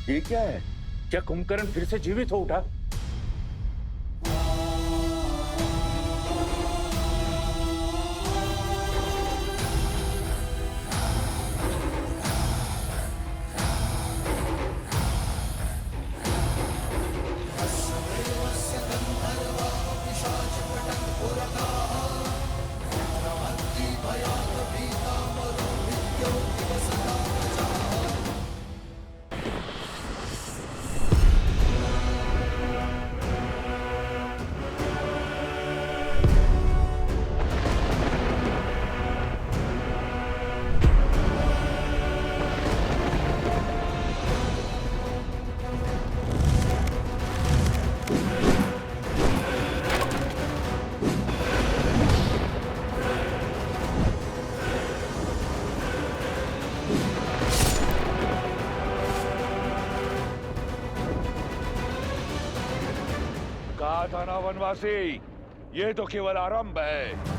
ये क्या है? क्या कुंभकर्ण फिर से जीवित हो उठा? कहा था ना वनवासी, ये तो केवल आरंभ है।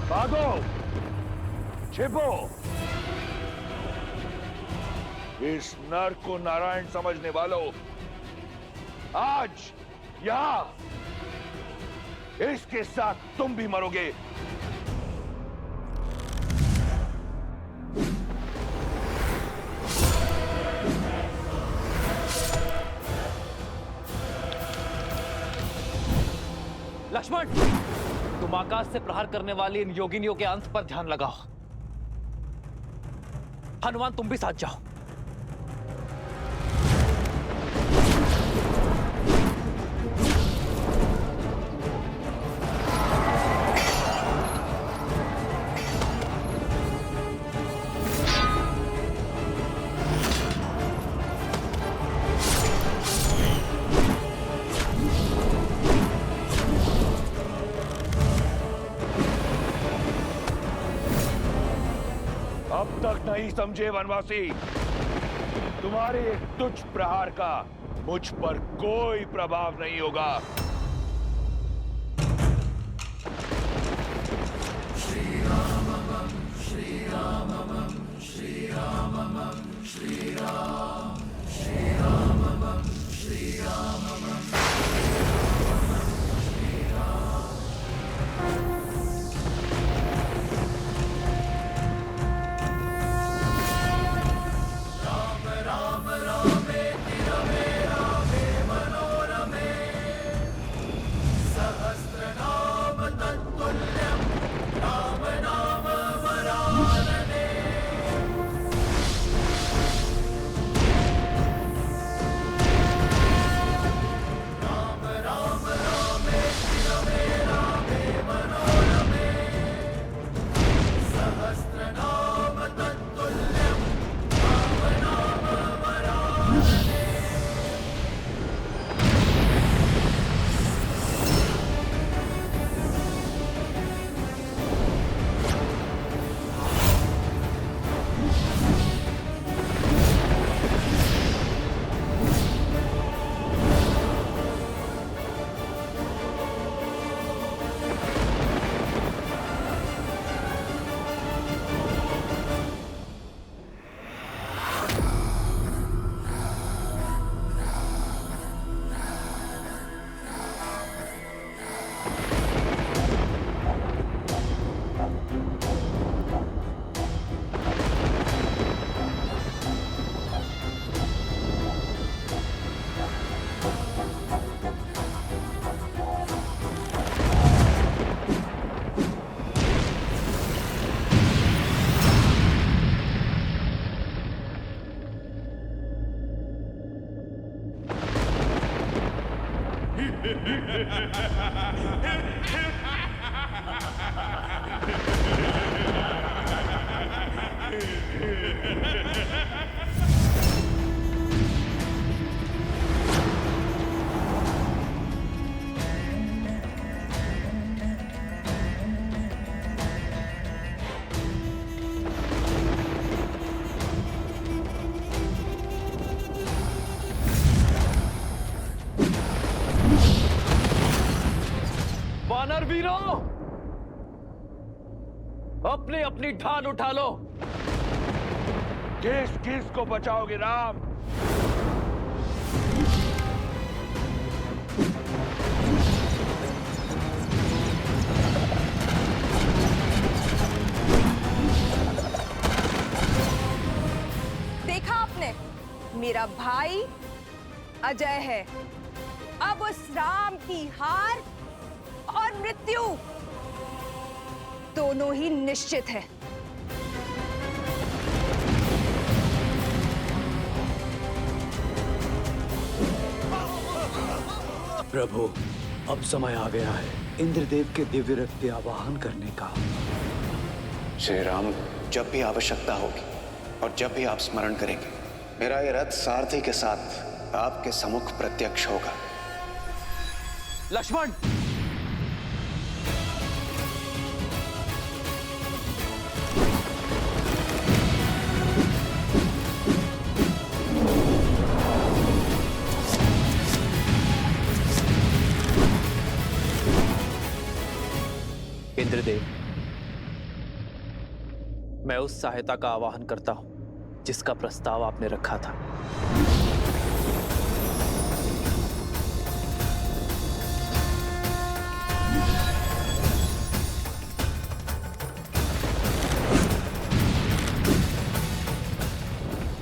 भागो, छिपो। इस नर को नारायण समझने वालों, आज यहां इसके साथ तुम भी मरोगे। लक्ष्मण, तुम आकाश से प्रहार करने वाली इन योगिनियों के अंत पर ध्यान लगाओ। हनुमान, तुम भी साथ जाओ। अब तक नहीं समझे वनवासी, तुम्हारे एक तुच्छ प्रहार का मुझ पर कोई प्रभाव नहीं होगा। वानर वीरों, अपनी अपनी ढाल उठा लो। किस किस को बचाओगे राम? देखा आपने, मेरा भाई अजय है। अब उस राम की हार और मृत्यु दोनों ही निश्चित है। प्रभु, अब समय आ गया है इंद्रदेव के दिव्य रथ के आवाहन करने का। श्री राम, जब भी आवश्यकता होगी और जब भी आप स्मरण करेंगे, मेरा ये रथ सारथी के साथ आपके सम्मुख प्रत्यक्ष होगा। लक्ष्मण, इंद्रदेव, मैं उस सहायता का आवाहन करता हूं जिसका प्रस्ताव आपने रखा था।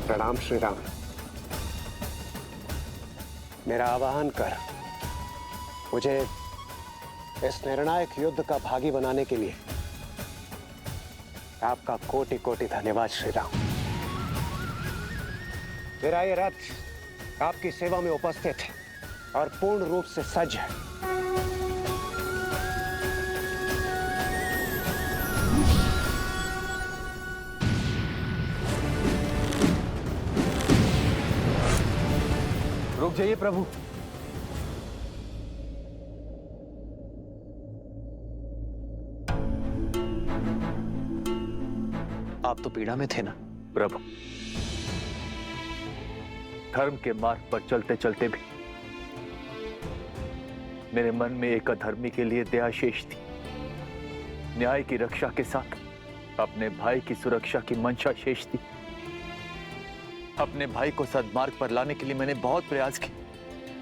प्रणाम श्री राम। मेरा आवाहन कर मुझे इस निर्णायक युद्ध का भागी बनाने के लिए आपका कोटि कोटि धन्यवाद श्री राम। मेरा ये रथ आपकी सेवा में उपस्थित है और पूर्ण रूप से सज्ज है। रुक जाइए प्रभु। आप तो पीड़ा में थे ना? प्रभु, धर्म के मार्ग पर चलते चलते भी मेरे मन में एक अधर्मी के लिए दया शेष थी। न्याय की रक्षा के साथ अपने भाई की सुरक्षा की मंशा शेष थी। अपने भाई को सद्मार्ग पर लाने के लिए मैंने बहुत प्रयास किए,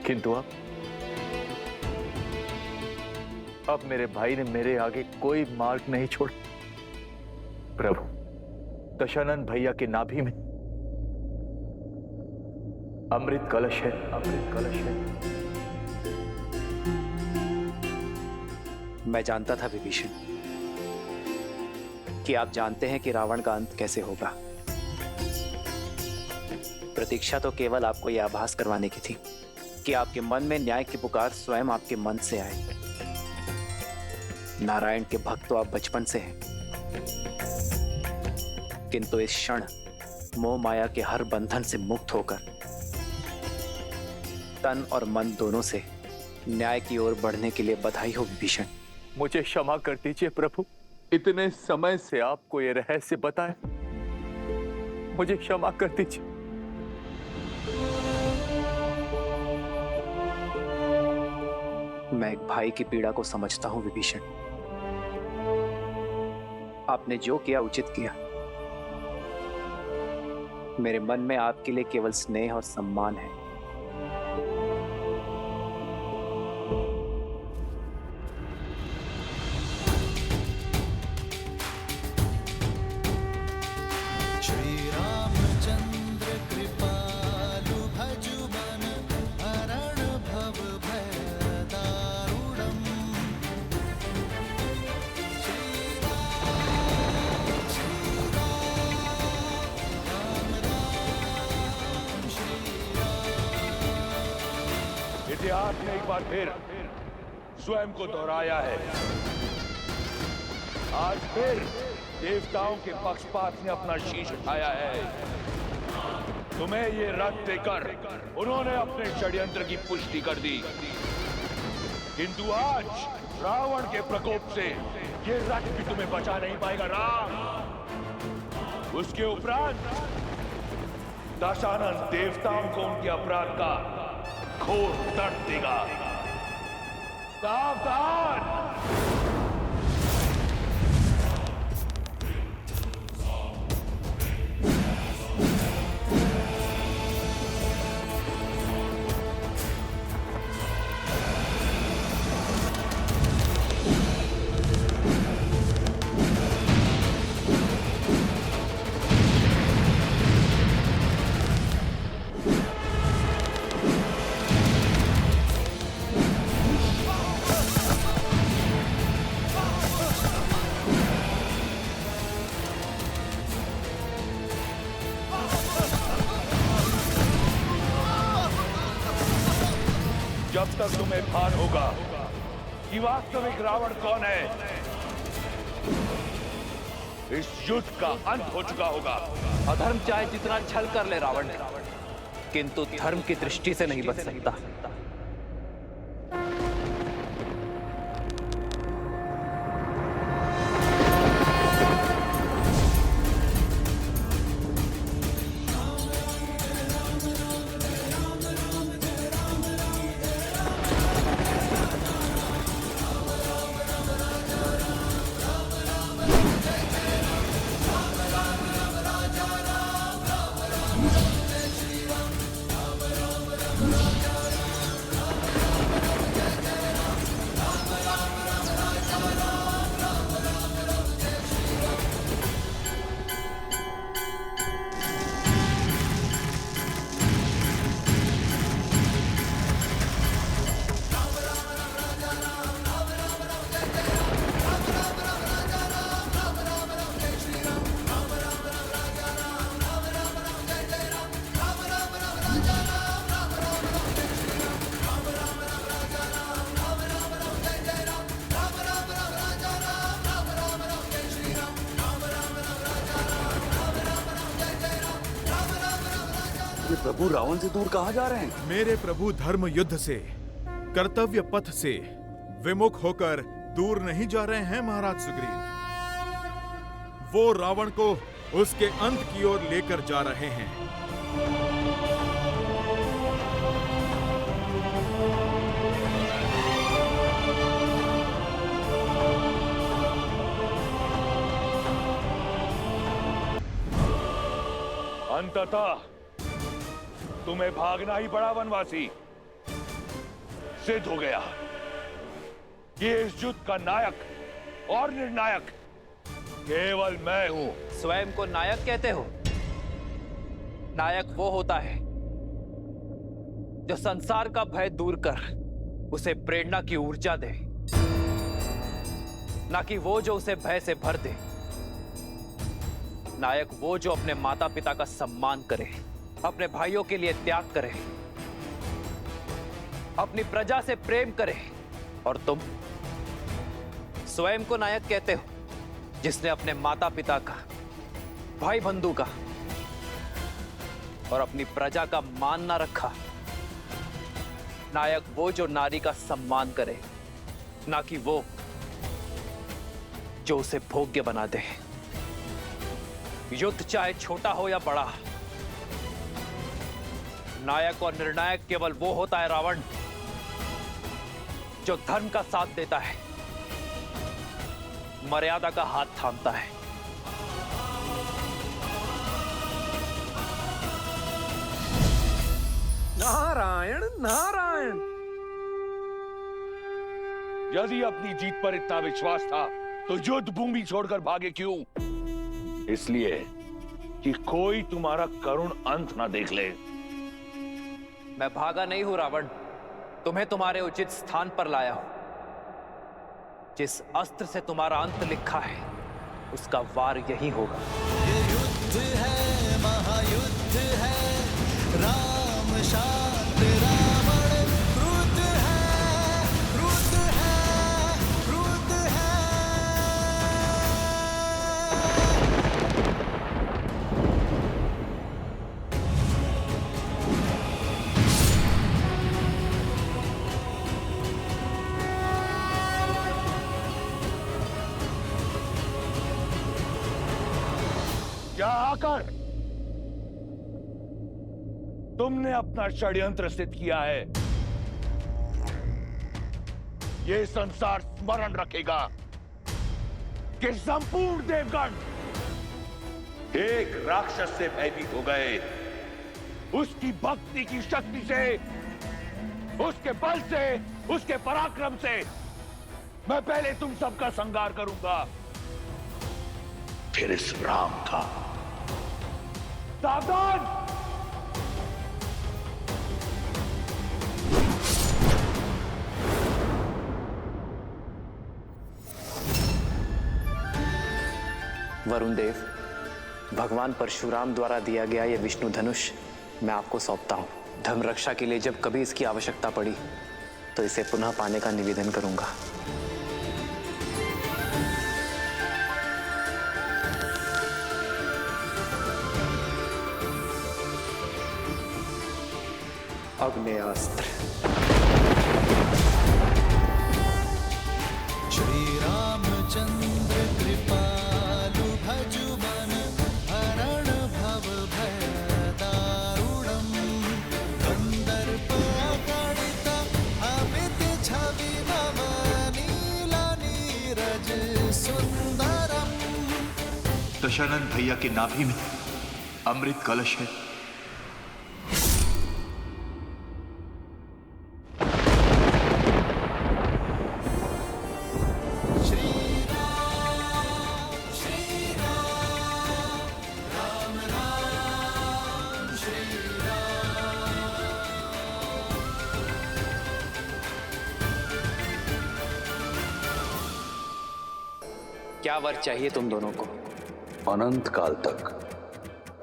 किंतु अब मेरे भाई ने मेरे आगे कोई मार्ग नहीं छोड़ा। प्रभु, दशानन भैया के नाभि में अमृत कलश है, अमृत कलश है। मैं जानता था विभीषण कि आप जानते हैं कि रावण का अंत कैसे होगा। प्रतीक्षा तो केवल आपको यह आभास करवाने की थी कि आपके मन में न्याय की पुकार स्वयं आपके मन से आए। नारायण के भक्त तो आप बचपन से हैं, किंतु इस क्षण मोह माया के हर बंधन से मुक्त होकर तन और मन दोनों से न्याय की ओर बढ़ने के लिए बधाई हो विभीषण। मुझे क्षमा कर दीजिए प्रभु, इतने समय से आपको ये रहस्य बताए, मुझे क्षमा कर दीजिए। मैं एक भाई की पीड़ा को समझता हूं विभीषण। आपने जो किया उचित किया। मेरे मन में आपके लिए केवल स्नेह और सम्मान है। इतिहास ने एक बार फिर स्वयं को दोहराया है। आज फिर देवताओं के पक्षपात ने अपना शीश उठाया है। तुम्हें ये रथ देकर उन्होंने अपने षड्यंत्र की पुष्टि कर दी, किंतु आज रावण के प्रकोप से ये रथ भी तुम्हें बचा नहीं पाएगा राम। उसके उपरांत दशानन देवताओं को उनके अपराध का घोर दंड देगा। सावधान! जब तक तुम्हें भान होगा कि वास्तविक रावण कौन है, इस युद्ध का अंत हो चुका होगा। अधर्म चाहे जितना छल कर ले रावण, किंतु धर्म की दृष्टि से नहीं बच सकता। प्रभु रावण से दूर कहाँ जा रहे हैं? मेरे प्रभु धर्म युद्ध से, कर्तव्य पथ से विमुख होकर दूर नहीं जा रहे हैं महाराज सुग्रीव। वो रावण को उसके अंत की ओर लेकर जा रहे हैं। अंततः तुम्हें भागना ही पड़ा वनवासी। सिद्ध हो गया कि इस युद्ध का नायक और निर्णायक केवल मैं हूं। स्वयं को नायक कहते हो? नायक वो होता है जो संसार का भय दूर कर उसे प्रेरणा की ऊर्जा दे, ना कि वो जो उसे भय से भर दे। नायक वो जो अपने माता पिता का सम्मान करे, अपने भाइयों के लिए त्याग करे, अपनी प्रजा से प्रेम करे। और तुम स्वयं को नायक कहते हो जिसने अपने माता पिता का, भाई बंधु का और अपनी प्रजा का मान ना रखा। नायक वो जो नारी का सम्मान करे, ना कि वो जो उसे भोग्य बना दे। युद्ध चाहे छोटा हो या बड़ा, नायक और निर्णायक केवल वो होता है रावण जो धर्म का साथ देता है, मर्यादा का हाथ थामता है। नारायण नारायण। यदि अपनी जीत पर इतना विश्वास था तो युद्ध भूमि छोड़कर भागे क्यों? इसलिए कि कोई तुम्हारा करुण अंत ना देख ले। मैं भागा नहीं हूं रावण, तुम्हें तुम्हारे उचित स्थान पर लाया हूं। जिस अस्त्र से तुम्हारा अंत लिखा है उसका वार यही होगा। ये युद्ध है, महायुद्ध है, राम शांत रावण क्रुद्ध यहाँ आकर तुमने अपना षड्यंत्र सिद्ध किया है। ये संसार स्मरण रखेगा कि संपूर्ण देवगण एक राक्षस से भयभीत हो गए। उसकी भक्ति की शक्ति से, उसके बल से, उसके पराक्रम से मैं पहले तुम सबका संहार करूंगा, फिर इस राम का। सावधान! वरुण देव, भगवान परशुराम द्वारा दिया गया यह विष्णु धनुष मैं आपको सौंपता हूं। धर्म रक्षा के लिए जब कभी इसकी आवश्यकता पड़ी तो इसे पुनः पाने का निवेदन करूंगा। अग्नेयास्त्र। श्री रामचंद्र कृपालु भजु मन हरण भव भय दारुणम कंदर्प अगणित अमित छवि नव नील नीरज सुंदरम। दशानंद भैया के नाभि में अमृत कलश है। क्या वर चाहिए तुम दोनों को? अनंत काल तक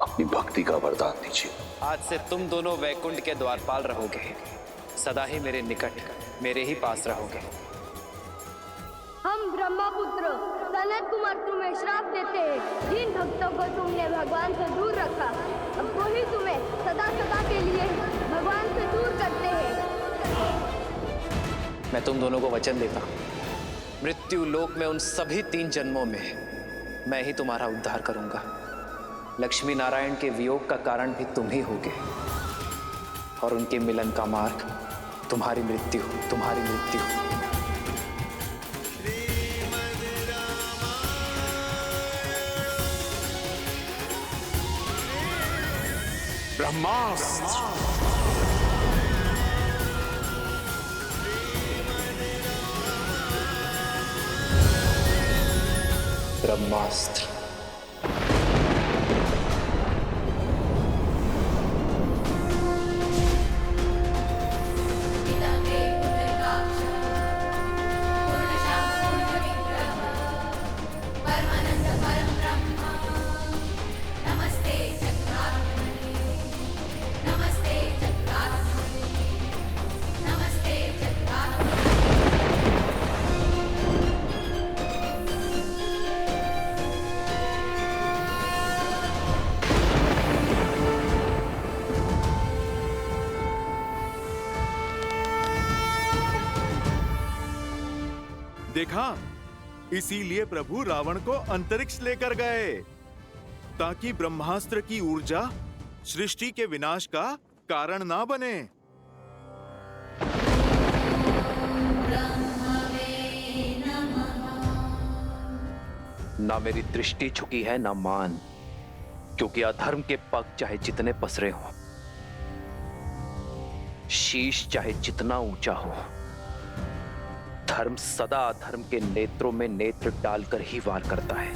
अपनी भक्ति का वरदान दीजिए। आज से तुम दोनों वैकुंठ के द्वारपाल रहोगे, सदा ही मेरे निकट, मेरे ही पास रहोगे। हम ब्रह्मपुत्र सनत कुमार तुम्हें श्राप देते हैं। जिन भक्तों को तुमने भगवान से दूर रखा, अब वही तुम्हें सदा सदा के लिए भगवान से दूर करते हैं। मैं तुम दोनों को वचन देता हूं, मृत्यु लोक में उन सभी 3 जन्मों में मैं ही तुम्हारा उद्धार करूंगा। लक्ष्मी नारायण के वियोग का कारण भी तुम ही होगे और उनके मिलन का मार्ग तुम्हारी मृत्यु, तुम्हारी मृत्यु। ब्रह्मास्त्र। ब्रह्मास्त्र। देखा, इसीलिए प्रभु रावण को अंतरिक्ष लेकर गए ताकि ब्रह्मास्त्र की ऊर्जा सृष्टि के विनाश का कारण ना बने। ना मेरी दृष्टि झुकी है ना मान, क्योंकि अधर्म के पग चाहे जितने पसरे हों, शीश चाहे जितना ऊंचा हो, धर्म सदा अधर्म के नेत्रों में नेत्र डालकर ही वार करता है।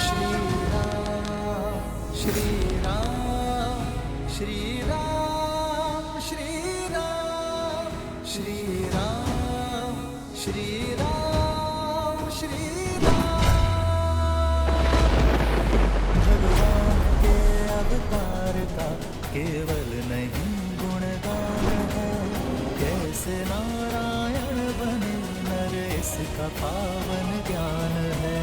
श्री राम श्री राम श्री राम श्री राम श्री राम श्री राम श्री राम। भगवान के अवतार का केवल नहीं गुणगान है, कैसे नारायण बने नर इसका पावन ज्ञान है।